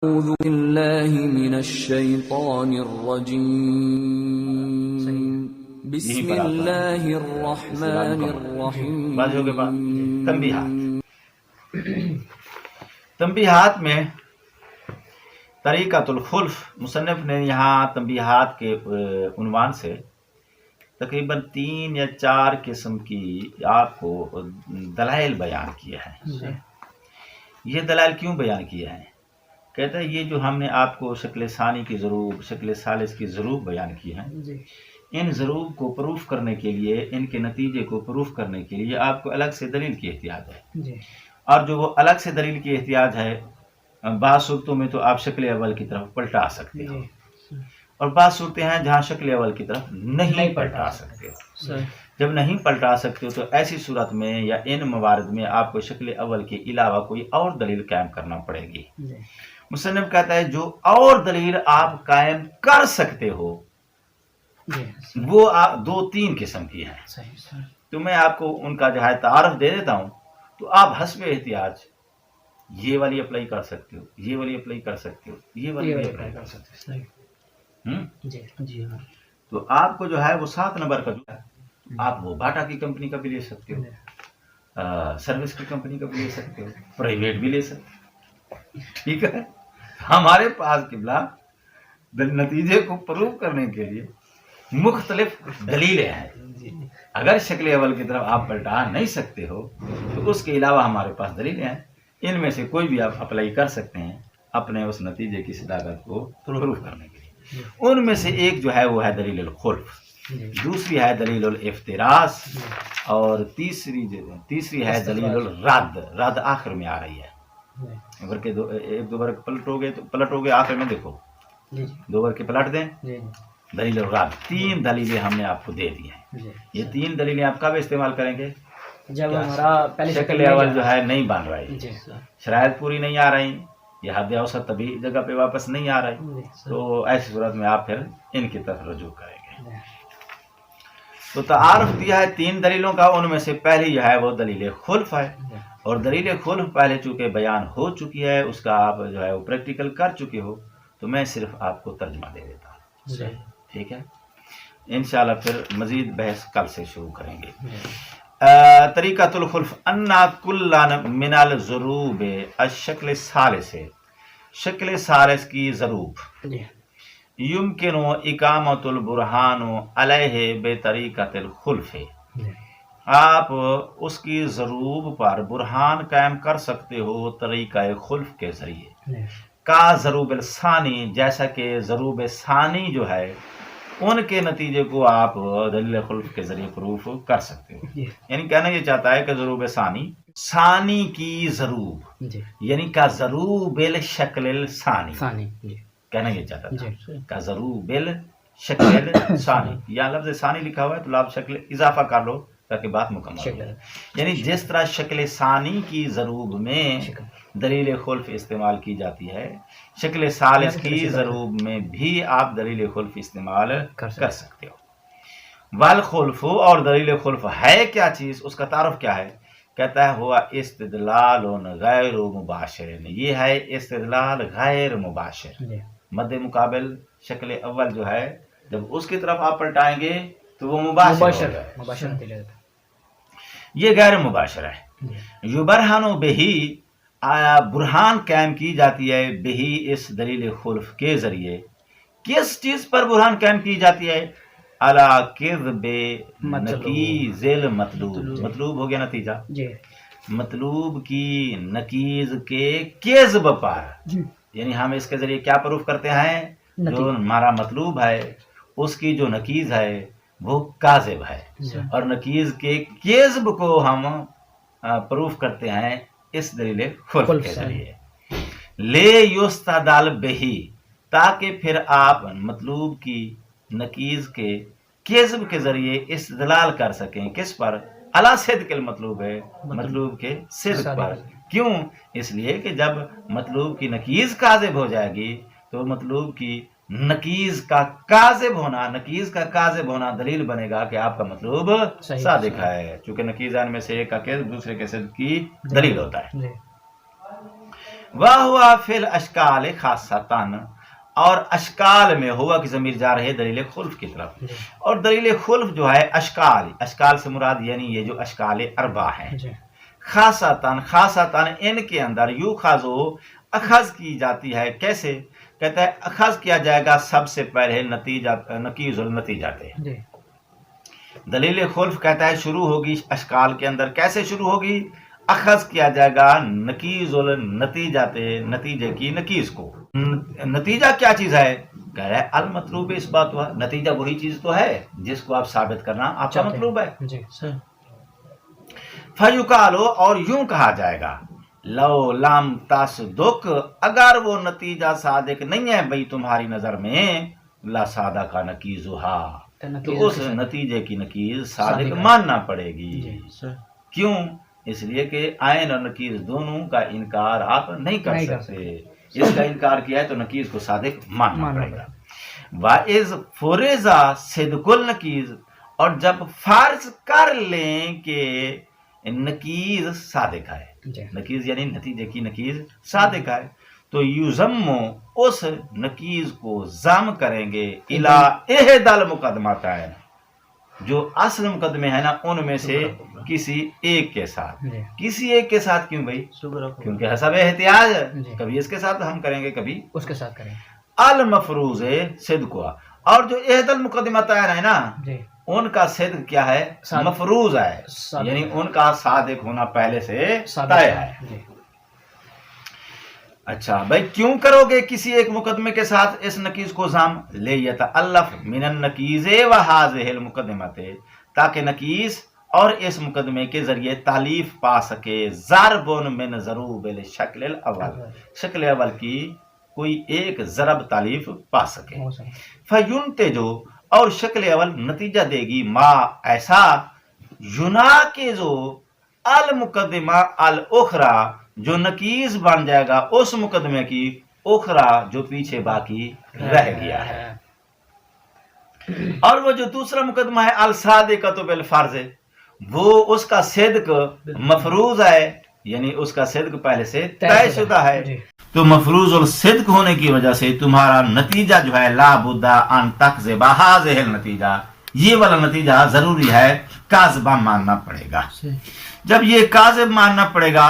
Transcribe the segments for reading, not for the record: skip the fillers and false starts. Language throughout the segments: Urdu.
أعوذ بالله من الشيطان الرجيم بسم الله الرحمن الرحیم. تنبیہات میں طریقۃ الخلف، مصنف نے یہاں تنبیہات کے عنوان سے تقریباً 3 یا 4 قسم کی آپ کو دلائل بیان کیا ہے. یہ دلائل کیوں بیان کیا ہے؟ کہتا ہے یہ جو ہم نے آپ کو شکل ثانی کی ضروب، شکل ثالث کی ضروب بیان کی ہے، ان ضروب کو پروف کرنے کے لیے، ان کے نتیجے کو پروف کرنے کے لیے آپ کو الگ سے دلیل کی احتیاج ہے. اور جو وہ الگ سے دلیل کی احتیاج ہے، بعض صورتوں میں تو آپ شکل اول کی طرف پلٹا سکتے ہو، اور بعض صورتیں ہیں جہاں شکل اول کی طرف نہیں پلٹا سکتے ہو. جب نہیں پلٹا سکتے ہو تو ایسی صورت میں یا ان موارد میں آپ کو شکل اول کے علاوہ کوئی اور دلیل قائم کرنا پڑے گی. مصنف کہتا ہے جو اور دلیل آپ قائم کر سکتے ہو وہ 2-3 قسم کی ہیں. تو میں آپ کو ان کا جو ہے تعارف دے دیتا ہوں، تو آپ حسب احتیاج یہ والی اپلائی کر سکتے ہو، یہ والی اپلائی کر سکتے ہو، یہ والی اپلائی کر سکتے ہو. تو آپ کو جو ہے وہ 7 نمبر کا جو ہے آپ وہ باٹا کی کمپنی کا بھی لے سکتے ہو، سروس کی کمپنی کا بھی لے سکتے ہو، پرائیویٹ بھی لے سکتے ہو. ٹھیک ہے، ہمارے پاس قبلہ نتیجے کو پروف کرنے کے لیے مختلف دلیلیں ہیں. اگر شکل اول کی طرف آپ پلٹا نہیں سکتے ہو تو اس کے علاوہ ہمارے پاس دلیلیں ہیں، ان میں سے کوئی بھی آپ اپلائی کر سکتے ہیں اپنے اس نتیجے کی صداقت کو پروف کرنے کے لیے. ان میں سے ایک جو ہے وہ ہے دلیل الخلف، دوسری ہے دلیل الافتراس، اور تیسری ہے دلیل الرد. رد آخر میں آ رہی ہے، ورکے 1-2 بار پلٹو گے آخر میں دیکھو 2 بار کے پلٹ دیں. دلیل الرد 3 دلیلیں ہم نے آپ کو دے دی ہیں. یہ 3 دلیلیں آپ کب استعمال کریں گے؟ جب ہمارا پہلے شکل اول جو ہے نہیں بن رہی، شرائط پوری نہیں آ رہی، یہ حد اوسط طبی جگہ پہ واپس نہیں آ رہی، تو ایسی صورت میں آپ پھر ان کی طرف رجوع کریں گے. تو تعارف دیا ہے 3 دلیلوں کا، ان میں سے پہلی جو ہے وہ دلیل خلف ہے. اور دلیل خلف پہلے چونکہ بیان ہو چکی ہے، اس کا آپ جو ہے وہ پریکٹیکل کر چکے ہو، تو میں صرف آپ کو ترجمہ دے دیتا ہوں. ٹھیک ہے، انشاءاللہ پھر مزید بحث کل سے شروع کریں گے. طریقۃ الخلف انا کلان من الضروب الشکل الثالث، شکل ثالث کی ضروب یمکن اقامت البرہان علیہ بطریقۃ الخلف، آپ اس کی ضروب پر برہان قائم کر سکتے ہو طریقہ خلف کے ذریعے. کا ضروب الثانی، جیسا کہ ضروب ثانی جو ہے ان کے نتیجے کو آپ دلیل خلف کے ذریعے پروف کر سکتے ہو. یعنی کہنا یہ چاہتا ہے کہ ضروب ثانی کی ضروب یعنی کا ضروب الشکل الثانی، کہنا یہ چاہتا تھا کا ضروب الشکل الثانی. یا لفظ ثانی لکھا ہوا ہے تو آپ شکل اضافہ کر لو تاکہ بات مکمل ہو جائے. یعنی جس طرح شکل ثانی کی ضروب میں دلیل خلف استعمال کی جاتی ہے، شکل ثالث کی ضروب میں بھی آپ دلیل خلف استعمال کر سکتے ہو. والخلف، اور دلیل خلف ہے کیا چیز، اس کا تعارف کیا ہے؟ کہتا ہے ہوا استدلال غیر مباشر، یہ ہے استدلال غیر مباشر. مد مقابل شکل اول جو ہے جب اس کی طرف آپ پلٹائیں گے تو وہ مباشر ہے، یہ غیر مباشر ہے. یبرہن بہی، برہان قائم کی جاتی ہے بہی، اس دلیل خلف کے ذریعے. کس چیز پر برہان قائم کی جاتی ہے؟ علی کذب نقیض المطلوب، مطلوب ہو گیا نتیجہ، مطلوب کی نقیض کے کذب پر. یعنی ہم اس کے ذریعے کیا پروف کرتے ہیں؟ جو ہمارا مطلوب ہے اس کی جو نقیض ہے وہ کاذب ہے، اور نقیض کے کذب کو ہم پروف کرتے ہیں اس دلیل خلف کے ذریعے. لے یستدل بہی، تاکہ پھر آپ مطلوب کی نقیض کے کذب کے ذریعے استدلال کر سکیں. کس پر؟ علی صدق المطلوب ہے، مطلوب کے صدق پر. کیوں؟ اس لیے کہ جب مطلوب کی نقیض کاذب ہو جائے گی تو مطلوب کی نقیض کا کاذب ہونا دلیل بنے گا کہ آپ کا مطلوب صادق ہے، چونکہ نقیضان میں سے ایک کا کذب دوسرے کے صدق کی دلیل ہوتا ہے. وَهُوَ فِي الْأَشْكَالِ خَاصَّةً، اور اشکال میں ہوا کی ضمیر جا رہے دلیل خلف کی طرف، اور دلیل خلف جو ہے اشکال سے مراد یعنی یہ جو اشکال اربع ہیں، خاصتاً ان کے اندر یوخذو اخذ کی جاتی ہے. کیسے؟ کہتا ہے اخذ کیا جائے گا سب سے پہلے نقیض النتیجات. دلیل خلف کہتا ہے شروع ہوگی اشکال کے اندر. کیسے شروع ہوگی؟ اخذ کیا جائے گا نقیض النتیجات، نتیجے کی نقیض کو. نتیجہ کیا چیز ہے؟ کہہ رہا ہے المطلوب اس بات ہوا، نتیجہ وہی چیز تو ہے جس کو آپ ثابت کرنا آپ کا مطلوب ہے. فیقالو، اور یوں کہا جائے گا لو لام تصدق، اگر وہ نتیجہ صادق نہیں ہے بھئی تمہاری نظر میں، لا صادق کا نقیضھا، تو اس نتیجے کی نقیض صادق ماننا پڑے گی. کیوں؟ اس لیے کہ عین اور نقیض دونوں کا انکار آپ نہیں کر سکتے. اس کا انکار کیا ہے تو نقیض کو صادق ماننا پڑے گا. وَإِذْ فُرِضَ صِدْقُ النَّقِیض، اور جب فرض کر لیں کہ نقیض صادق ہے، نقیض یعنی نتیجے کی نقیض صادق ہے، تو یُزَمُّ، اس نقیض کو ضم کریں گے اِلَىٰ اِحْدَى الْمُقَدَّمَتَيْنِ، جو اصل مقدمے ہیں نا ان میں سے کسی ایک کے ساتھ. کسی ایک کے ساتھ کیوں بھائی؟ کیونکہ حسب احتیاج کبھی اس کے ساتھ ہم کریں گے کبھی اس کے ساتھ کریں. المفروض صدق، اور جو احد المقدمتین ہے نا ان کا صدق کیا ہے؟ مفروض ہے، یعنی ان کا صادق ہونا پہلے سے طے ہے. اچھا بھائی کیوں کرو گے کسی ایک مقدمے کے ساتھ اس نقیض کو ضم؟ لیتألف من النقیض وہذہ المقدمۃ، تاکہ نقیض اور اس مقدمے کے ذریعے تالیف پا سکے. ضرب من ضروب الشکل الاول، شکل اول کی کوئی ایک ضرب تالیف پا سکے. فینتجو، اور شکل اول نتیجہ دے گی ما ایسا، یناقض المقدمہ الاخری، جو نقیض بن جائے گا اس مقدمے کی اخرى جو پیچھے باقی رہ گیا ہے. اور وہ جو دوسرا مقدمہ ہے الصادقۃ بالفرض، وہ اس کا صدق مفروض ہے، یعنی اس کا صدق پہلے سے طے شدہ ہے. تو مفروض الصدق ہونے کی وجہ سے تمہارا نتیجہ جو ہے لا بد ان تکذب ھذہ النتیجہ، یہ والا نتیجہ ضروری ہے کاذبہ ماننا پڑے گا. جب یہ کاذب ماننا پڑے گا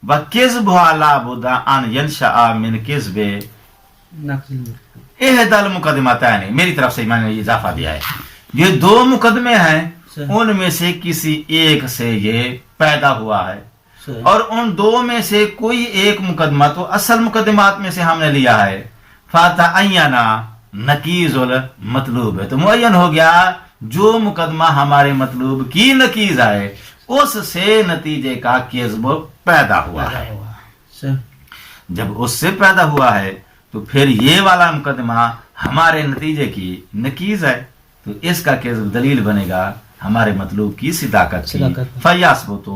وَكِذْبُهَا لَا بُدَّ أَنْ يَنْشَأَ مِنْ كِذْبِ اِحْدَى الْمُقَدِّمَتَيْنِ، میری طرف سے میں نے یہ اضافہ دیا ہے. یہ دو مقدمے ہیں، ان میں سے کسی ایک سے یہ پیدا ہوا ہے، اور ان دو میں سے کوئی ایک مقدمہ تو اصل مقدمات میں سے ہم نے لیا ہے. فَتَعَيَّنَ نَقِیضُ الْمَطْلُوبِ، تو معین ہو گیا جو مقدمہ ہمارے مطلوب کی نقیض ہے اس سے نتیجے کا کذب پیدا ہوا ہے. جب اس سے پیدا ہوا ہے تو پھر یہ والا مقدمہ ہمارے نتیجے کی نقیض ہے، تو اس کا کذب دلیل بنے گا ہمارے مطلوب کی صداقت کی. فیثبت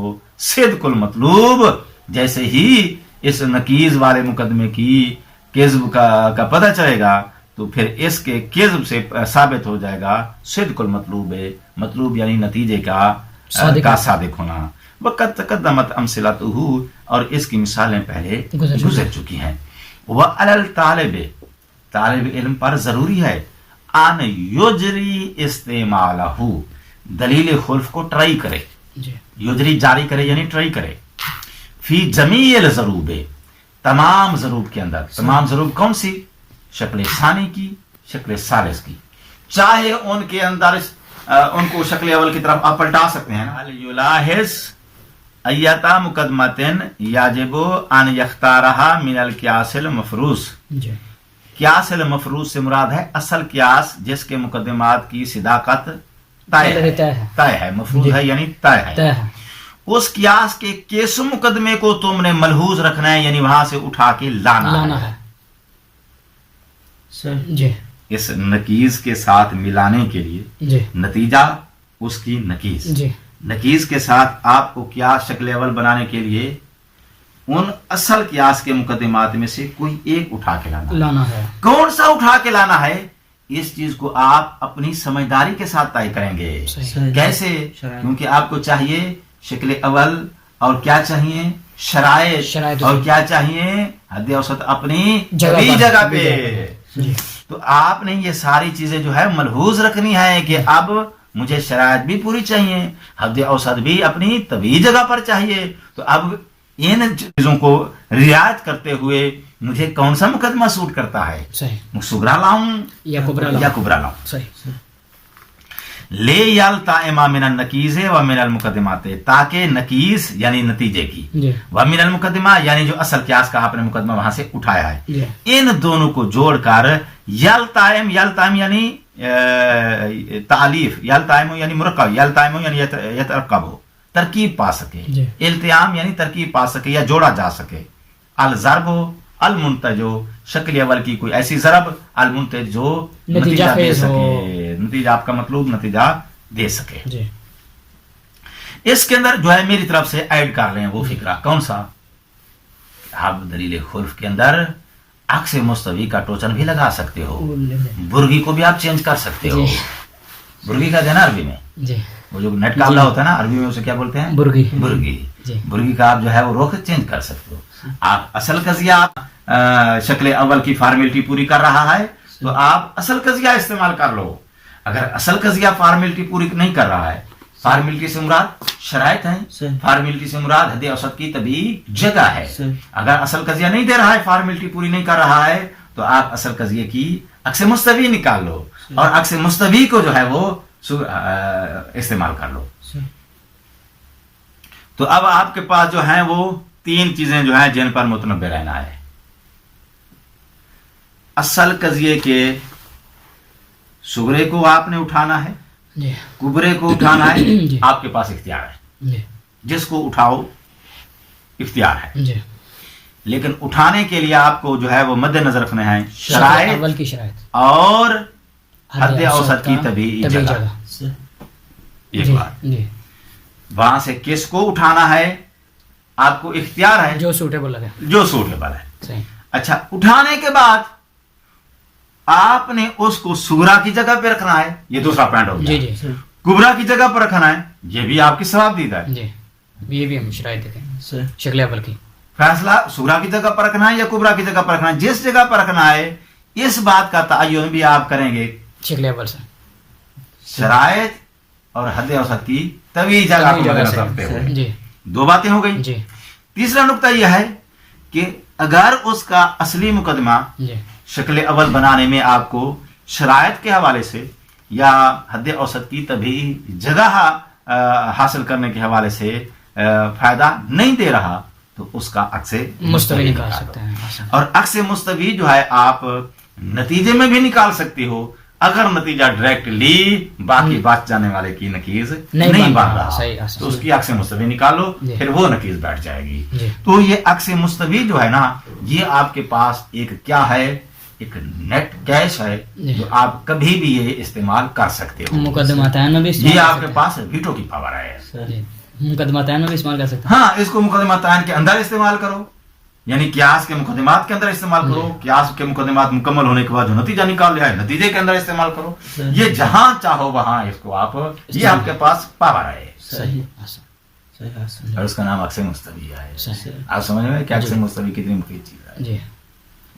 صدق المطلوب، جیسے ہی اس نقیض والے مقدمے کی کذب کا پتہ چلے گا تو پھر اس کے کذب سے ثابت ہو جائے گا صدق المطلوب، مطلوب یعنی نتیجے کا صادق ہونا. وقت تقدمت امثلتہ، اور اس کی مثالیں پہلے گزر چکی ہیں. وعلی الطالب، طالب علم پر ضروری ہے ان یجری استعمالہ، دلیل خلف کو ٹرائی کرے. یجری جاری کرے یعنی ٹرائی کرے. فی جمیع الضروب، تمام ضروب کے اندر. تمام ضروب کون سی؟ شکل ثانی کی، شکل ثالث کی، چاہے ان کے اندر ان کو شکل اول کی طرف آپ پلٹا سکتے ہیں. یلاحظ ایتا مقدمتن یاجب ان یختارہا من القیاس المفروض. قیاس المفروض سے مراد ہے اصل قیاس جس کے مقدمات کی صداقت طے ہے. مفروض ہے یعنی طے ہے. اس قیاس کے کس مقدمے کو تم نے ملحوظ رکھنا ہے، یعنی وہاں سے اٹھا کے لانا ہے. اس نقیض کے ساتھ ملانے کے لیے نتیجہ اس کی نقیض، نقیض کے ساتھ آپ کو قیاس شکل اول بنانے کے لیے ان اصل قیاس کے مقدمات میں سے کوئی ایک اٹھا کے لانا ہے. کون سا اٹھا کے لانا ہے؟ اس چیز کو آپ اپنی سمجھداری کے ساتھ طے کریں گے. کیسے؟ کیونکہ آپ کو چاہیے شکل اول اور کیا چاہیے؟ شرائط اور کیا چاہیے حد اوسط اپنی جگہ جگہ پہ. تو آپ نے یہ ساری چیزیں جو ہے ملحوظ رکھنی ہے کہ اب مجھے شرائط بھی پوری چاہیے, حد اوسط بھی اپنی طبیعی جگہ پر چاہیے. تو اب ان چیزوں کو رعایت کرتے ہوئے مجھے کون سا مقدمہ سوٹ کرتا ہے, صغرا لاؤں یا کبرا لاؤں. لے یلتئم من النکیز و من المقدمات, تاکہ نکیز یعنی نتیجے کی و من المقدمہ یعنی جو اصل قیاس کا آپ نے مقدمہ وہاں سے اٹھایا ہے, ان دونوں کو جوڑ کر یلتئم یعنی تعلیف, یلتئم یعنی مرکب, یلتئم یعنی یترکب, ترکیب پا سکے, التیام یعنی ترکیب پا سکے یا جوڑا جا سکے. الضرب المنتج, شکل اول کی کوئی ایسی ضرب, المنتج جو نتیجہ دے سکے, نتیجہ آپ کا مطلوب نتیجہ دے سکے. اس کے اندر جو ہے میری طرف سے ایڈ کر رہے ہیں وہ فکرہ, کون سا, آپ دلیل خلف کے اندر عکس مستوی کا ٹوچن بھی لگا سکتے ہو, برگی کو بھی آپ چینج کر سکتے ہو. برگی کا دینا عربی میں وہ جو نیٹ قابلہ ہوتا ہے نا عربی میں اسے کیا بولتے ہیں, برگی کا آپ جو ہے وہ رخ چینج کر سکتے ہو. آپ اصل قضیہ شکل اول کی فارمیلٹی پوری کر رہا ہے تو آپ اصل قضیہ استعمال کر لو. اگر اصل قضیہ فارمیلٹی پوری نہیں کر رہا ہے, فارمیلٹی سے مراد شرائط ہیں, فارمیلٹی سے مراد حد اوسط کی طبیعی جگہ ہے. اگر اصل قضیہ نہیں دے رہا ہے, فارمیلٹی پوری نہیں کر رہا ہے, تو آپ اصل قضیے کی عکس مستوی نکال لو اور عکس مستوی کو جو ہے وہ استعمال کر لو. تو اب آپ کے پاس جو ہیں وہ تین چیزیں جو ہیں جن پر متنبع رہنا ہے. اصل قضیے کے صغرے کو آپ نے اٹھانا ہے, کبرے کو اٹھانا ہے, آپ کے پاس اختیار ہے, جس کو اٹھاؤ اختیار ہے. لیکن اٹھانے کے لیے آپ کو جو ہے وہ مد نظر رکھنے ہیں شرائط اور حد اوسط کی طبیعی جگہ. ایک بات, وہاں سے کس کو اٹھانا ہے آپ کو اختیار ہے, جو سوٹیبل ہے. اچھا, اٹھانے کے بعد آپ نے اس کو صغرا کی جگہ پہ رکھنا ہے, یہ دوسرا پوائنٹ ہو گیا. کبرا کی جگہ پر رکھنا ہے, یہ بھی آپ کی ثواب دیتا ہے. یہ بھی ہم شرائط دیتے ہیں شکل اول کی. فیصلہ صغرا کی جگہ پر رکھنا ہے یا کبرا کی جگہ پر رکھنا ہے, جس جگہ پر رکھنا ہے اس بات کا تعین بھی آپ کریں گے شکل اول سے, شرائط اور حد اوسط کی طویل جگہ کو رکھتے ہوئے. دو باتیں ہو گئی. تیسرا نقطہ یہ ہے کہ اگر اس کا اصلی مقدمہ شکل اول بنانے میں آپ کو شرائط کے حوالے سے یا حد اوسط کی طبیعی جگہ حاصل کرنے کے حوالے سے فائدہ نہیں دے رہا تو اس کا عکس مستوی نکال سکتے ہیں. اور عکس مستوی جو ہے آپ نتیجے میں بھی نکال سکتے ہو اگر نتیجہ ڈائریکٹلی باقی بات جانے والے کی نکیز نہیں بن رہا تو اس کی عکس مستوی نکالو, پھر وہ نکیز بیٹھ جائے گی. تو یہ عکس مستوی جو ہے نا, یہ آپ کے پاس ایک کیا ہے, ایک نیٹ کیش ہے جو آپ کبھی بھی یہ استعمال کر سکتے ہو. مقدماتین میں بھی یہ آپ کے پاس ویٹو کی پاور ہے. مقدماتین میں بھی استعمال کر سکتے ہیں. ہاں, اس کو مقدماتین کے اندر استعمال کرو, یعنی قیاس کے مقدمات کے اندر استعمال کرو. قیاس کے مقدمات مکمل ہونے کے بعد جو نتیجہ نکال لیا ہے نتیجے کے اندر استعمال کرو. یہ جہاں چاہو وہاں اس کو آپ, یہ آپ کے پاس پاور ہے. اور اس کا نام عکس مستوی ہے. آپ سمجھ میں کہ عکس مستوی کتنی مفید چیز ہے. جی,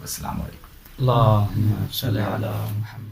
السلام علیکم. اللہم صلی علی محمد.